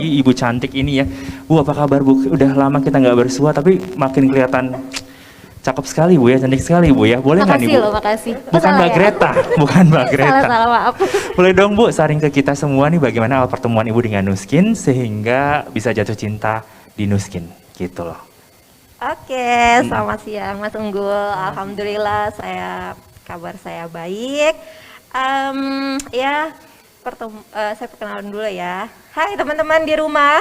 apalagi ibu cantik ini ya. Bu, apa kabar Bu? Udah lama kita nggak bersua tapi makin kelihatan cakep sekali Bu ya, cantik sekali Bu ya. Boleh nggak nih Bu? Makasih loh, makasih. Bukan Mbak ya? Greta, bukan Mbak Greta. Salah, maaf. Boleh dong Bu, sharing ke kita semua nih bagaimana awal pertemuan Ibu dengan Nuskin sehingga bisa jatuh cinta di Nuskin, gitu loh. Oke, selamat siang Mas Unggul. Alhamdulillah kabar saya baik. Ya, saya perkenalan dulu ya. Hai teman-teman di rumah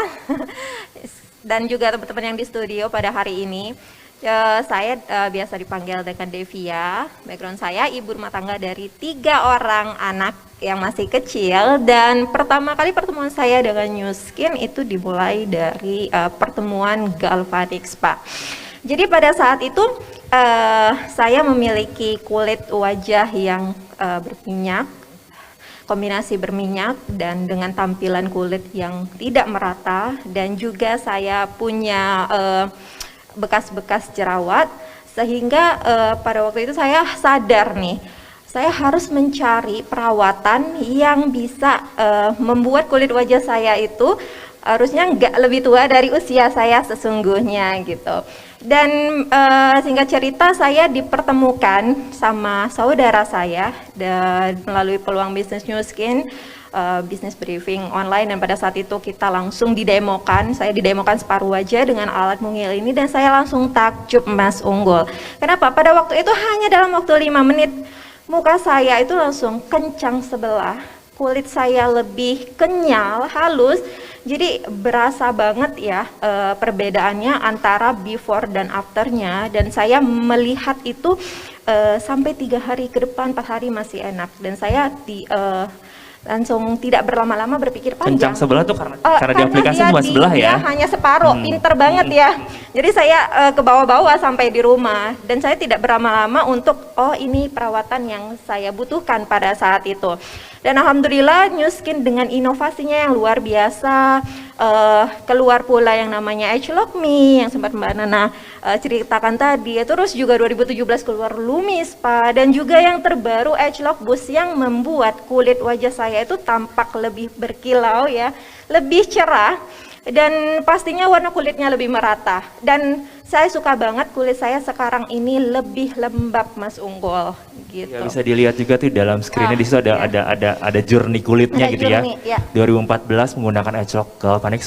dan juga teman-teman yang di studio pada hari ini. Saya biasa dipanggil dengan Devia. Background saya ibu rumah tangga dari 3 orang anak yang masih kecil. Dan pertama kali pertemuan saya dengan Nuskin itu dimulai dari pertemuan Galvanic Spa. Jadi pada saat itu saya memiliki kulit wajah yang berminyak, kombinasi berminyak dan dengan tampilan kulit yang tidak merata, dan juga saya punya bekas-bekas jerawat, sehingga pada waktu itu saya sadar nih, saya harus mencari perawatan yang bisa membuat kulit wajah saya itu harusnya nggak lebih tua dari usia saya sesungguhnya gitu. Dan singkat cerita saya dipertemukan sama saudara saya dan melalui peluang bisnis Nuskin, bisnis briefing online, dan pada saat itu kita langsung didemokan. Saya didemokan separuh wajah dengan alat mungil ini dan saya langsung takjub Mas Unggul. Kenapa? Pada waktu itu hanya dalam waktu 5 menit muka saya itu langsung kencang sebelah, kulit saya lebih kenyal, halus. Jadi berasa banget ya perbedaannya antara before dan afternya, dan saya melihat itu sampai 3 hari ke depan, 4 hari masih enak, dan saya langsung tidak berlama-lama berpikir panjang. Kencang sebelah tuh karena di aplikasi cuma sebelah ya? Hanya separuh, pinter banget ya. Jadi saya ke bawah-bawah sampai di rumah, dan saya tidak berlama-lama untuk ini perawatan yang saya butuhkan pada saat itu. Dan alhamdulillah Nuskin dengan inovasinya yang luar biasa, keluar pula yang namanya Agelock Me yang sempat Mbak Nana ceritakan tadi. Terus juga 2017 keluar Lumi Spa, dan juga yang terbaru Agelock Boost yang membuat kulit wajah saya itu tampak lebih berkilau ya, lebih cerah, dan pastinya warna kulitnya lebih merata. Dan saya suka banget kulit saya sekarang ini lebih lembab Mas Unggul gitu. Ya, bisa dilihat juga tuh dalam screennya di situ ada journey kulitnya gitu journey, ya. 2014 menggunakan Agelock Galvanic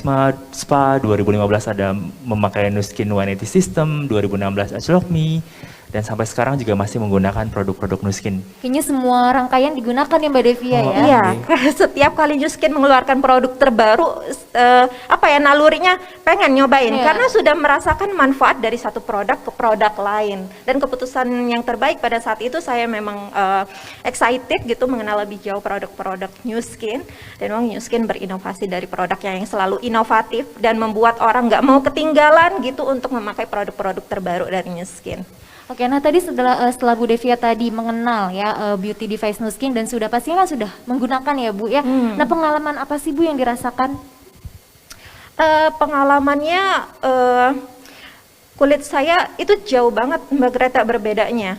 Spa, 2015 ada memakai Nuskin 180 System, 2016 Agelock Me, dan sampai sekarang juga masih menggunakan produk-produk Nuskin. Kayaknya semua rangkaian digunakan ya Mbak Devia ya. Iya, setiap kali Nuskin mengeluarkan produk terbaru, nalurinya pengen nyobain karena sudah merasakan manfaat dari satu produk ke produk lain. Dan keputusan yang terbaik pada saat itu saya memang excited gitu mengenal lebih jauh produk-produk Nuskin, dan memang Nuskin berinovasi dari produknya yang selalu inovatif dan membuat orang nggak mau ketinggalan gitu untuk memakai produk-produk terbaru dari Nuskin. Oke, nah tadi setelah Bu Devia tadi mengenal ya beauty device Nuskin dan pastinya kan sudah menggunakan ya Bu ya. Nah pengalaman apa sih Bu yang dirasakan? Pengalamannya kulit saya itu jauh banget Mbak Greta berbedanya.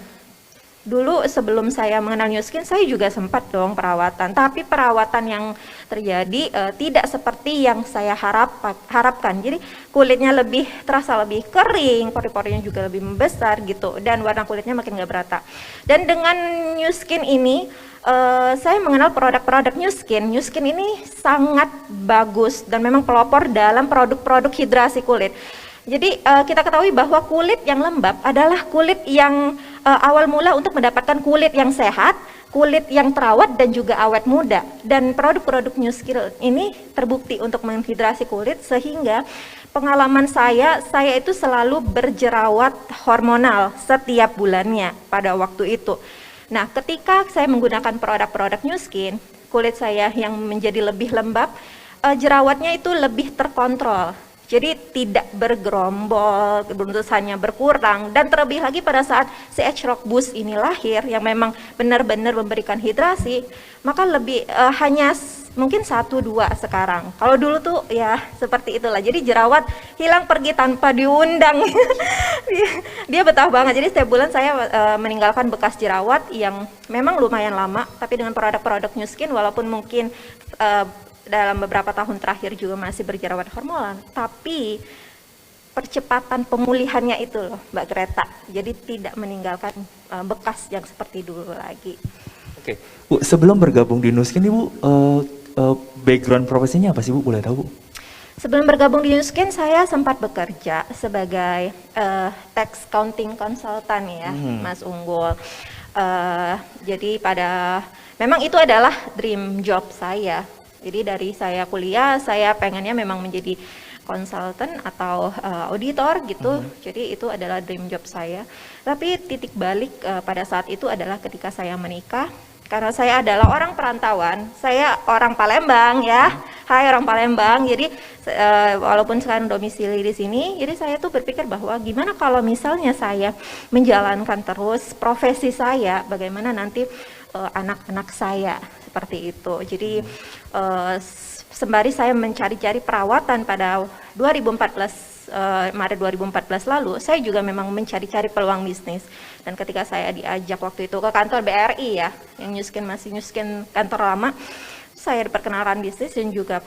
Dulu sebelum saya mengenal Nuskin saya juga sempat dong perawatan, tapi perawatan yang terjadi tidak seperti yang saya harapkan. Jadi kulitnya terasa lebih kering, pori-porinya juga lebih membesar gitu, dan warna kulitnya makin gak berata. Dan dengan Nuskin ini saya mengenal produk-produk Nuskin. Nuskin ini sangat bagus dan memang pelopor dalam produk-produk hidrasi kulit. Jadi kita ketahui bahwa kulit yang lembab adalah kulit yang awal mula untuk mendapatkan kulit yang sehat, kulit yang terawat dan juga awet muda. Dan produk-produk Nuskin ini terbukti untuk menghidrasi kulit, sehingga pengalaman saya itu selalu berjerawat hormonal setiap bulannya pada waktu itu. Nah, ketika saya menggunakan produk-produk Nuskin, kulit saya yang menjadi lebih lembab, jerawatnya itu lebih terkontrol. Jadi tidak bergerombol, bentusannya berkurang, dan terlebih lagi pada saat si Agelock Boost ini lahir yang memang benar-benar memberikan hidrasi, maka lebih hanya mungkin 1-2 sekarang. Kalau dulu tuh ya seperti itulah. Jadi jerawat hilang pergi tanpa diundang. Dia betah banget. Jadi setiap bulan saya meninggalkan bekas jerawat yang memang lumayan lama, tapi dengan produk-produk Nuskin walaupun mungkin dalam beberapa tahun terakhir juga masih berjerawat hormonal, tapi percepatan pemulihannya itu loh Mbak Greta, jadi tidak meninggalkan bekas yang seperti dulu lagi. Oke, Bu, sebelum bergabung di Nuskin Ibu, background profesinya apa sih Bu, boleh tahu Bu? Sebelum bergabung di Nuskin, saya sempat bekerja sebagai tax counting consultant ya, Mas Unggul. Jadi memang itu adalah dream job saya. Jadi dari saya kuliah, saya pengennya memang menjadi konsultan atau auditor gitu. Jadi itu adalah dream job saya. Tapi titik balik pada saat itu adalah ketika saya menikah. Karena saya adalah orang perantauan, saya orang Palembang ya. Hai orang Palembang. Jadi walaupun sekarang domisili di sini, jadi saya tuh berpikir bahwa gimana kalau misalnya saya menjalankan terus profesi saya, bagaimana nanti anak-anak saya seperti itu. Jadi sembari saya mencari-cari perawatan pada 2014 Maret 2014 lalu, saya juga memang mencari-cari peluang bisnis. Dan ketika saya diajak waktu itu ke kantor BRI ya, yang masih Nuskin kantor lama, saya diperkenalkan bisnis dan juga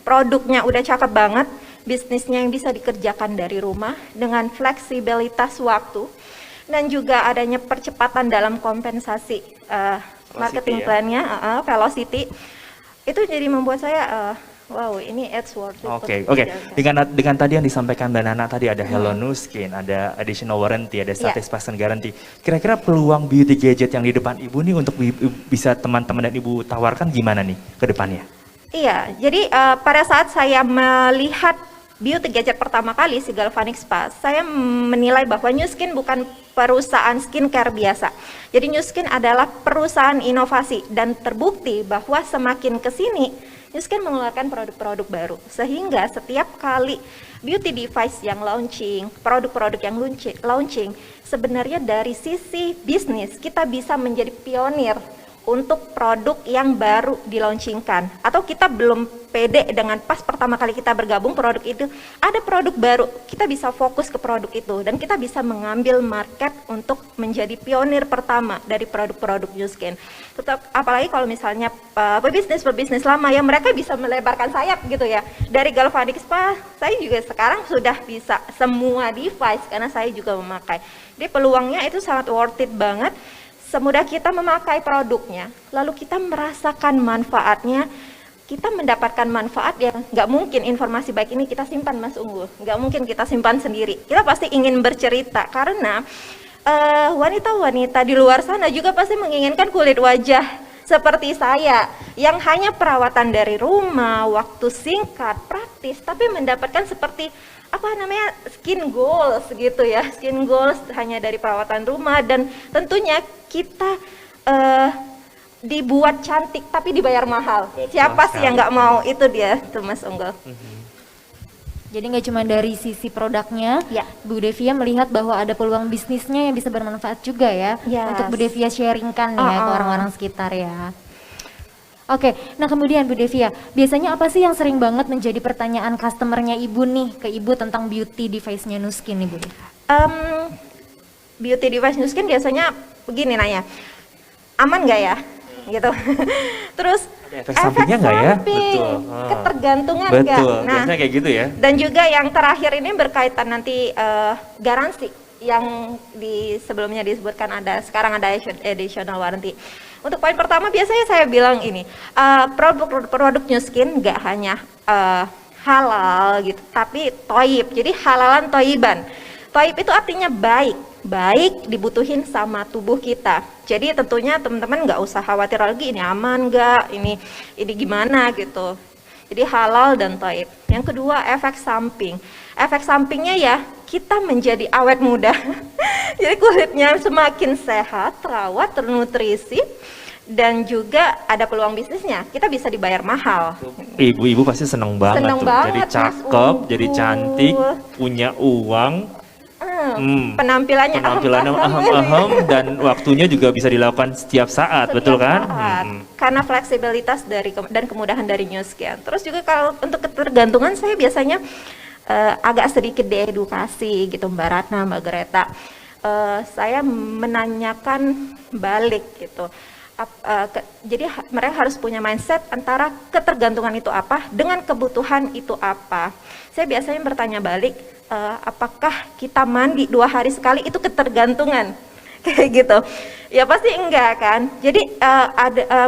produknya udah cakep banget, bisnisnya yang bisa dikerjakan dari rumah dengan fleksibilitas waktu dan juga adanya percepatan dalam kompensasi marketing plan-nya, velocity. Itu jadi membuat saya wow, ini it's worth it. Oke. Dengan tadi yang disampaikan Mbak Nana tadi ada Hello Nuskin, ada additional warranty, ada satisfaction guarantee. Kira-kira peluang beauty gadget yang di depan Ibu nih untuk bisa teman-teman dan Ibu tawarkan gimana nih ke depannya? Iya, jadi pada saat saya melihat beauty gadget pertama kali si Galvanic Spa, saya menilai bahwa Nuskin bukan perusahaan skincare biasa. Jadi Nuskin adalah perusahaan inovasi dan terbukti bahwa semakin ke sini Nuskin mengeluarkan produk-produk baru, sehingga setiap kali beauty device yang launching, produk-produk yang launching, sebenarnya dari sisi bisnis kita bisa menjadi pionir untuk produk yang baru dilaunchingkan, atau kita belum pede dengan pas pertama kali kita bergabung produk itu ada produk baru, kita bisa fokus ke produk itu dan kita bisa mengambil market untuk menjadi pionir pertama dari produk-produk Nuskin. Tetap apalagi kalau misalnya pebisnis lama ya, mereka bisa melebarkan sayap gitu ya. Dari Galvanic Spa saya juga sekarang sudah bisa semua device karena saya juga memakai. Jadi peluangnya itu sangat worth it banget. Semudah kita memakai produknya, lalu kita merasakan manfaatnya, kita mendapatkan manfaat yang nggak mungkin informasi baik ini kita simpan Mas Unggul, nggak mungkin kita simpan sendiri. Kita pasti ingin bercerita karena wanita-wanita di luar sana juga pasti menginginkan kulit wajah seperti saya yang hanya perawatan dari rumah, waktu singkat, praktis, tapi mendapatkan seperti skin goals gitu ya, skin goals hanya dari perawatan rumah dan tentunya kita dibuat cantik tapi dibayar mahal. Siapa sih yang nggak mau? Itu dia tuh Mas Unggul. Jadi nggak cuma dari sisi produknya, Bu Devia melihat bahwa ada peluang bisnisnya yang bisa bermanfaat juga ya, untuk Bu Devia sharingkan ya ke orang-orang sekitar ya. Oke, nah kemudian Bu Devia, biasanya apa sih yang sering banget menjadi pertanyaan customernya Ibu nih ke Ibu tentang beauty device-nya Nuskin nih Bu? Beauty device Nuskin biasanya begini nanya, aman nggak ya? Gitu. Terus efek sampingnya nggak ya? Betul. Ketergantungan nggak? Betul, biasanya kayak gitu ya. Dan juga yang terakhir ini berkaitan nanti garansi yang sebelumnya disebutkan sekarang ada additional warranty. Untuk poin pertama biasanya saya bilang ini, produk Nuskin nggak hanya halal gitu, tapi toyib, jadi halalan toyiban. Toyib itu artinya baik dibutuhin sama tubuh kita. Jadi tentunya teman-teman nggak usah khawatir lagi ini aman nggak, ini gimana gitu. Jadi halal dan toyib. Yang kedua efek samping. Efek sampingnya ya kita menjadi awet muda. Jadi kulitnya semakin sehat, terawat, ternutrisi, dan juga ada peluang bisnisnya. Kita bisa dibayar mahal. Ibu-ibu pasti seneng banget Seneng tuh. banget, Jadi Mas cakep, jadi Unggul. cantik, punya uang. Penampilannya Dan waktunya juga bisa dilakukan setiap saat, betul kan? Karena fleksibilitas dan kemudahan dari Nuskin. Terus juga kalau untuk ketergantungan saya biasanya agak sedikit diedukasi gitu Mbak Ratna, Mbak Greta. Saya menanyakan balik gitu. Jadi mereka harus punya mindset antara ketergantungan itu apa dengan kebutuhan itu apa. Saya biasanya bertanya balik, apakah kita mandi 2 hari sekali itu ketergantungan? Kayak gitu. Ya pasti enggak kan. Jadi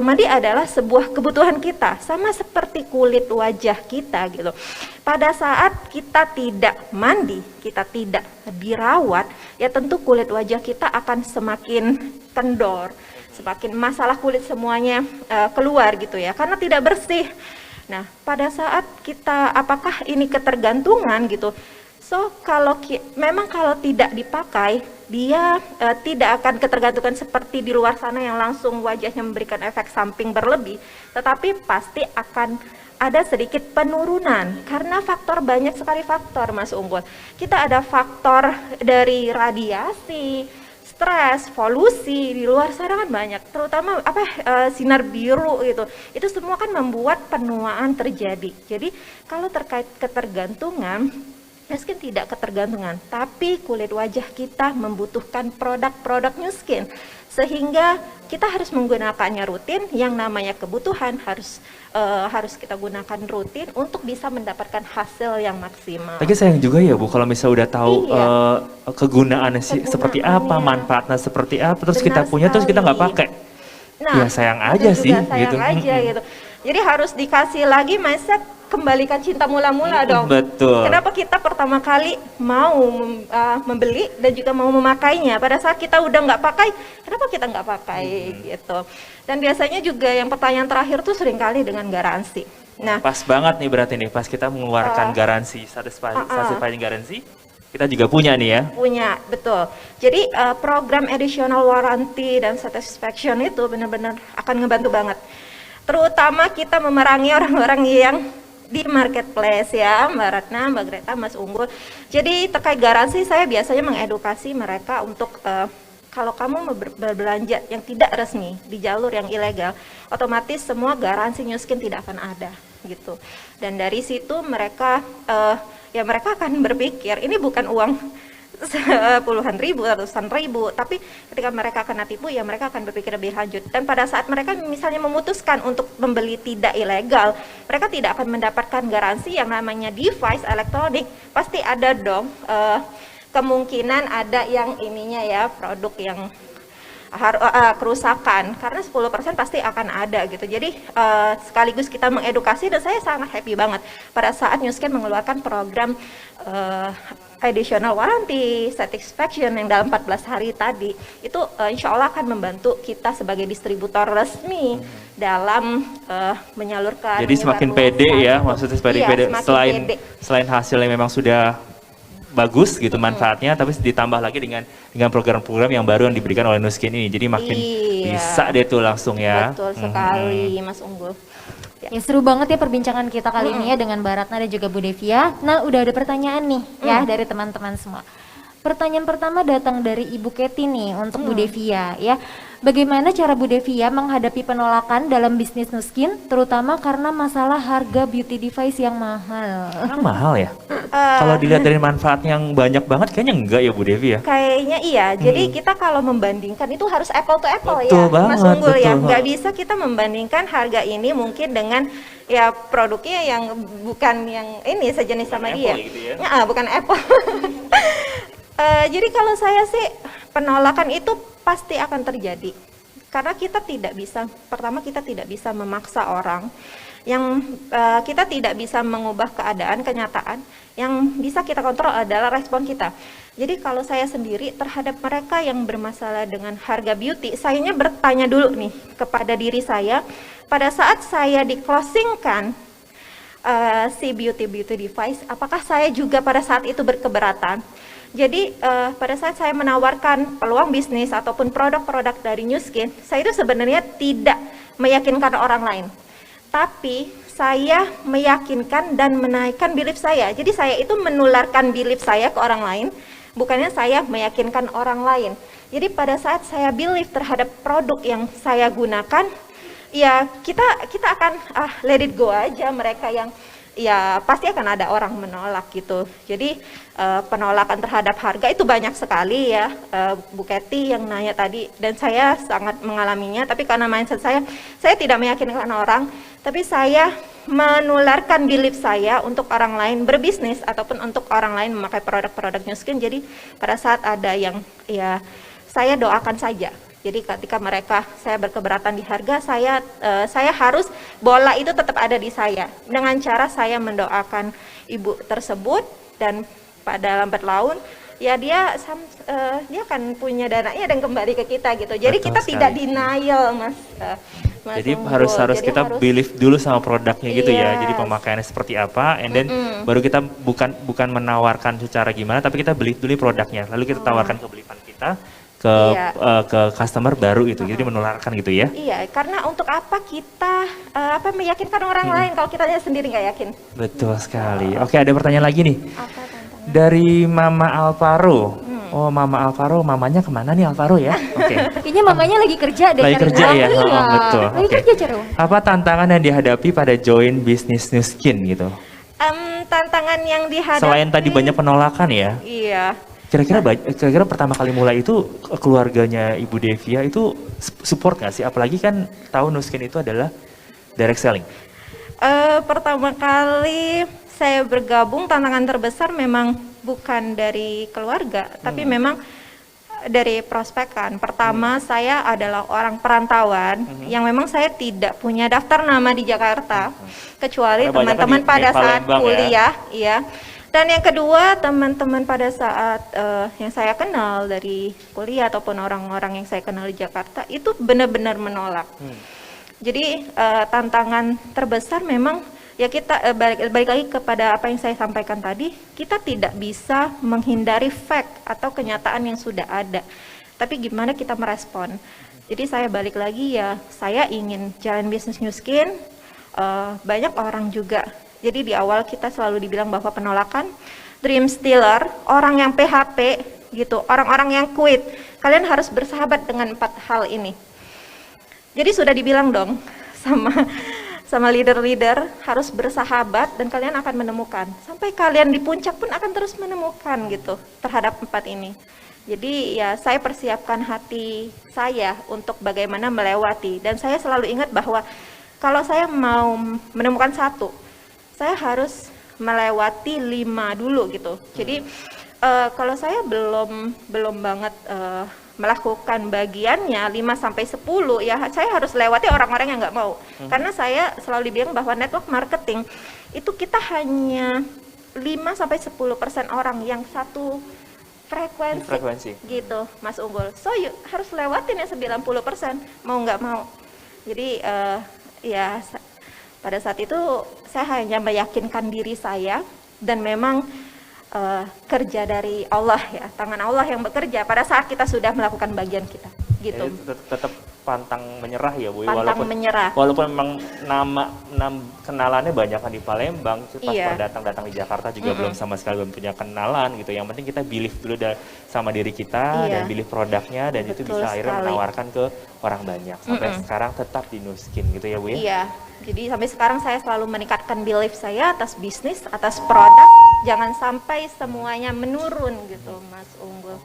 mandi adalah sebuah kebutuhan kita, sama seperti kulit wajah kita gitu. Pada saat kita tidak mandi, kita tidak dirawat, ya tentu kulit wajah kita akan semakin kendor, semakin masalah kulit semuanya keluar gitu ya, karena tidak bersih. Nah, pada saat kita, apakah ini ketergantungan gitu? So, memang kalau tidak dipakai, dia tidak akan ketergantungan seperti di luar sana yang langsung wajahnya memberikan efek samping berlebih, tetapi pasti akan ada sedikit penurunan karena banyak sekali faktor, Mas Unggul. Kita ada faktor dari radiasi, stres, polusi, di luar sana kan banyak, terutama sinar biru gitu. Itu semua kan membuat penuaan terjadi. Jadi kalau terkait ketergantungan, Nuskin tidak ketergantungan, tapi kulit wajah kita membutuhkan produk-produk Nuskin, sehingga kita harus menggunakannya rutin. Yang namanya kebutuhan harus kita gunakan rutin untuk bisa mendapatkan hasil yang maksimal. Tapi sayang juga ya Bu, kalau misalnya udah tahu kegunaannya seperti apa, manfaatnya seperti apa, terus Benar kita punya terus kita nggak pakai. Nah, ya sayang aja sih gitu. Gitu. Jadi harus dikasih lagi mindset, kembalikan cinta mula-mula dong. Betul. Kenapa kita pertama kali mau membeli dan juga mau memakainya? Pada saat kita udah nggak pakai, kenapa kita nggak pakai gitu? Dan biasanya juga yang pertanyaan terakhir tuh seringkali dengan garansi. Nah, pas banget nih berarti nih, pas kita mengeluarkan garansi, satisfying garansi, kita juga punya nih ya? Punya, betul. Jadi program additional warranty dan satisfaction itu benar-benar akan ngebantu banget. Terutama kita memerangi orang-orang yang di marketplace ya, Mbak Ratna, Mbak Greta, Mas Unggul. Jadi terkait garansi, saya biasanya mengedukasi mereka untuk kalau kamu berbelanja yang tidak resmi di jalur yang ilegal, otomatis semua garansi Nuskin tidak akan ada gitu. Dan dari situ mereka mereka akan berpikir ini bukan uang puluhan ribu, ratusan ribu, tapi ketika mereka kena tipu ya mereka akan berpikir lebih lanjut. Dan pada saat mereka misalnya memutuskan untuk membeli tidak ilegal, mereka tidak akan mendapatkan garansi yang namanya device elektronik. Pasti ada dong kemungkinan ada yang ininya ya, produk yang kerusakan, karena 10% pasti akan ada gitu. Jadi sekaligus kita mengedukasi, dan saya sangat happy banget pada saat Nuskin mengeluarkan program additional warranty satisfaction yang dalam 14 hari tadi. Itu insya Allah akan membantu kita sebagai distributor resmi dalam menyalurkan. Jadi semakin pede ya, maksudnya pede selain hasilnya memang sudah bagus gitu manfaatnya, tapi ditambah lagi dengan program-program yang baru yang diberikan oleh Nuskin ini, jadi makin bisa deh tuh langsung ya. Betul sekali, Mas Unggul. Ya seru banget ya perbincangan kita kali ini ya dengan Mbak Ratna dan juga Bu Devia. Nah udah ada pertanyaan nih ya dari teman-teman semua. Pertanyaan pertama datang dari Ibu Keti nih untuk Bu Devia ya. Bagaimana cara Bu Devia menghadapi penolakan dalam bisnis Nuskin, terutama karena masalah harga beauty device yang mahal? Emang mahal ya? Kalau dilihat dari manfaat yang banyak banget, kayaknya enggak ya Bu Devi ya? Kayaknya iya, jadi kita kalau membandingkan itu harus apple to apple betul ya, banget, Mas Unggul betul. Ya. Nggak bisa kita membandingkan harga ini mungkin dengan ya produknya yang bukan yang ini sejenis sama dia. Gitu ya? Bukan Apple. Jadi kalau saya sih penolakan itu pasti akan terjadi, karena kita tidak bisa, pertama kita tidak bisa memaksa orang, yang kita tidak bisa mengubah keadaan, kenyataan. Yang bisa kita kontrol adalah respon kita. Jadi kalau saya sendiri terhadap mereka yang bermasalah dengan harga beauty, sayanya bertanya dulu nih kepada diri saya, pada saat saya di-closingkan si beauty device, apakah saya juga pada saat itu berkeberatan? Jadi pada saat saya menawarkan peluang bisnis ataupun produk-produk dari Nuskin, saya itu sebenarnya tidak meyakinkan orang lain, tapi saya meyakinkan dan menaikkan belief saya. Jadi saya itu menularkan belief saya ke orang lain, bukannya saya meyakinkan orang lain. Jadi pada saat saya belief terhadap produk yang saya gunakan, ya kita akan let it go aja. Mereka yang ya pasti akan ada orang menolak gitu. Jadi penolakan terhadap harga itu banyak sekali ya, Bu Kety yang nanya tadi, dan saya sangat mengalaminya. Tapi karena mindset saya tidak meyakinkan orang, tapi saya menularkan belief saya untuk orang lain berbisnis ataupun untuk orang lain memakai produk-produk Nu Skin. Jadi pada saat ada yang ya saya doakan saja. Jadi ketika saya berkeberatan di harga, saya harus bola itu tetap ada di saya dengan cara saya mendoakan ibu tersebut, dan pada lambat laun ya dia akan punya dananya dan kembali ke kita gitu. Jadi Betul kita sekali. tidak denial, Mas Jadi Unggul. harus Jadi kita believe dulu sama produknya gitu ya. Jadi Yes. pemakaiannya seperti apa, and then baru kita bukan menawarkan secara gimana, tapi kita beli dulu produknya. Lalu kita tawarkan ke beliefan kita ke Iya. ke customer baru itu. Jadi menularkan gitu ya. Iya, karena untuk apa kita meyakinkan orang lain kalau kita sendiri nggak yakin? Betul sekali. Oke, ada pertanyaan lagi nih. Apa tantangan? Dari Mama Alvaro. Oh, Mama Alvaro, mamanya kemana nih Alvaro ya? Oke. Kayaknya mamanya lagi kerja deh. Lagi cari kerja uang. ya? Iya. Oh, betul. Lagi Oke. kerja cari uang. Apa tantangan yang dihadapi pada join bisnis Nu Skin gitu? Tantangan yang dihadapi. Selain tadi banyak penolakan ya, Iya. kira-kira pertama kali mulai itu keluarganya Ibu Devia itu support nggak sih? Apalagi kan tahu Nu Skin itu adalah direct selling. Pertama kali saya bergabung, tantangan terbesar memang bukan dari keluarga, tapi memang dari prospekan. Pertama, saya adalah orang perantauan yang memang saya tidak punya daftar nama di Jakarta, kecuali Karena banyak teman-teman kan di pada saat Palembang ya. kuliah, iya. Dan yang kedua, teman-teman pada saat yang saya kenal dari kuliah ataupun orang-orang yang saya kenal di Jakarta itu benar-benar menolak. Jadi tantangan terbesar memang ya kita balik lagi kepada apa yang saya sampaikan tadi, kita tidak bisa menghindari fact atau kenyataan yang sudah ada. Tapi gimana kita merespon? Jadi saya balik lagi ya, saya ingin jalan bisnis Nu Skin, banyak orang juga. Jadi di awal kita selalu dibilang bahwa penolakan, dream stealer, orang yang PHP gitu, orang-orang yang quit. Kalian harus bersahabat dengan 4 hal ini. Jadi sudah dibilang dong sama leader-leader harus bersahabat dan kalian akan menemukan. Sampai kalian di puncak pun akan terus menemukan gitu terhadap 4 ini. Jadi ya saya persiapkan hati saya untuk bagaimana melewati, dan saya selalu ingat bahwa kalau saya mau menemukan 1, saya harus melewati 5 dulu gitu. Jadi kalau saya belum banget melakukan bagiannya 5-10 ya saya harus lewati orang-orang yang nggak mau. Karena saya selalu dibilang bahwa network marketing itu kita hanya 5-10% orang yang satu frekuensi gitu, Mas Unggul. So harus lewatin ya 90%, mau nggak mau. Jadi ya pada saat itu saya hanya meyakinkan diri saya, dan memang kerja dari Allah ya, tangan Allah yang bekerja pada saat kita sudah melakukan bagian kita gitu. Jadi tetap pantang menyerah ya Bu. Pantang menyerah. Walaupun memang nama kenalannya banyak kan di Palembang, pas Iya. datang di Jakarta juga belum sama sekali belum punya kenalan gitu. Yang penting kita believe dulu sama diri kita Iya. dan believe produknya, dan itu Betul bisa akhirnya sekali. menawarkan ke orang banyak. Sampai sekarang tetap di Nu Skin gitu ya Bu ya. Iya. Jadi sampai sekarang saya selalu meningkatkan belief saya atas bisnis, atas produk, jangan sampai semuanya menurun gitu, Mas Unggul.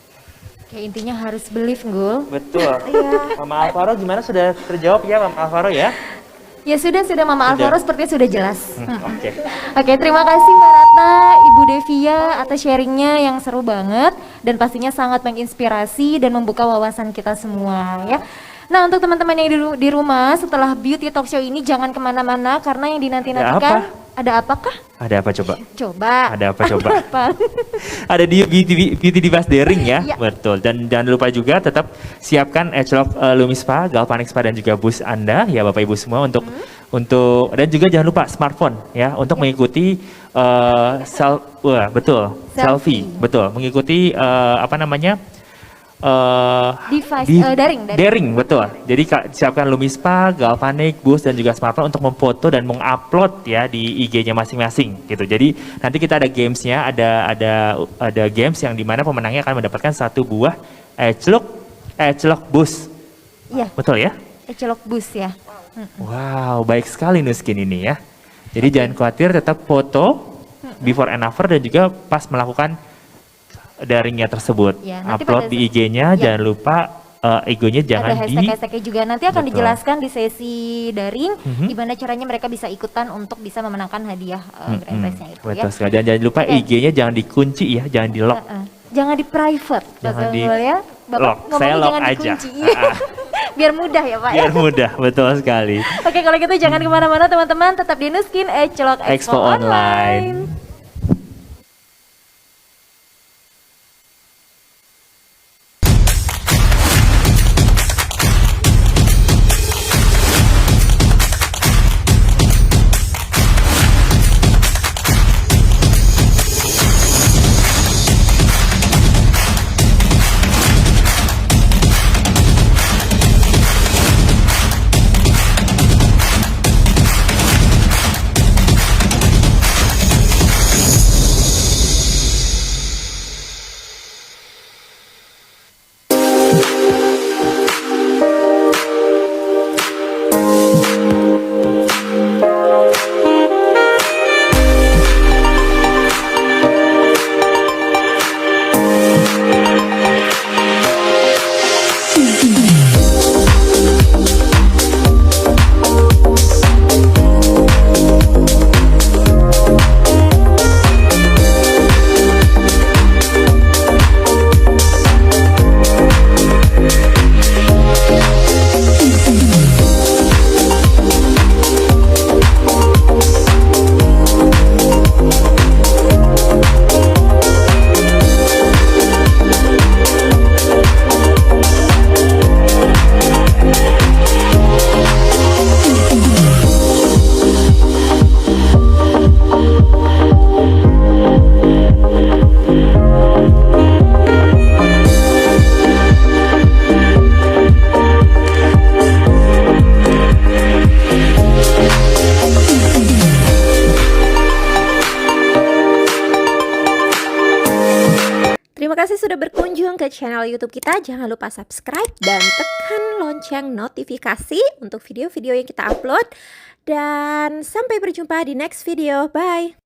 Kayak intinya harus believe, Gul. Betul. Iya. Mama Alvaro gimana, sudah terjawab ya Mama Alvaro ya? Ya sudah Mama Sudah. Alvaro sepertinya sudah jelas. Oke. Oke, terima kasih Mbak Ratna, Ibu Devia atas sharingnya yang seru banget dan pastinya sangat menginspirasi dan membuka wawasan kita semua ya. Nah, untuk teman-teman yang di rumah, setelah Beauty Talk Show ini jangan kemana-mana karena yang dinanti-nantikan ada apakah? Ada apa coba? Coba. Ada apa coba? Apa? Ada di Beauty Divas Daring ya, Iya. betul. Dan jangan lupa juga tetap siapkan Edgelok Lumi Spa, Galvanic Spa dan juga bus Anda ya Bapak Ibu semua untuk dan juga jangan lupa smartphone ya untuk mengikuti selfie, betul, mengikuti Device, daring. betul. Jadi siapkan Lumi Spa, Galvanic, bus dan juga smartphone untuk memfoto dan mengupload ya di IG-nya masing-masing gitu. Jadi nanti kita ada gamesnya, ada games yang dimana pemenangnya akan mendapatkan 1 buah Edgelok bus. Iya, Betul ya? Edgelok bus ya. Wow, baik sekali Nu Skin ini ya. Jadi jangan khawatir, tetap foto before and after dan juga pas melakukan daringnya tersebut. Ya, nanti Upload pada di IG-nya, ya. jangan lupa IG-nya jangan ada hashtag-hashtagnya juga nanti akan Betul. dijelaskan di sesi daring gimana caranya mereka bisa ikutan untuk bisa memenangkan hadiah grand prize-nya itu Betul ya. sekali. Dan jangan lupa Oke. IG-nya jangan dikunci ya, jangan di lock. Jangan di private, Jangan Mas di Unggul ya. Bapak lock. ngomongnya Saya lock jangan aja. dikunci. Biar mudah ya Pak ya. Biar mudah, betul sekali. Oke kalau gitu jangan kemana-mana teman-teman, tetap di Nuskin Celok Expo, Expo Online. Online. Terima kasih sudah berkunjung ke channel YouTube kita. Jangan lupa subscribe dan tekan lonceng notifikasi untuk video-video yang kita upload. Dan sampai berjumpa di next video. Bye!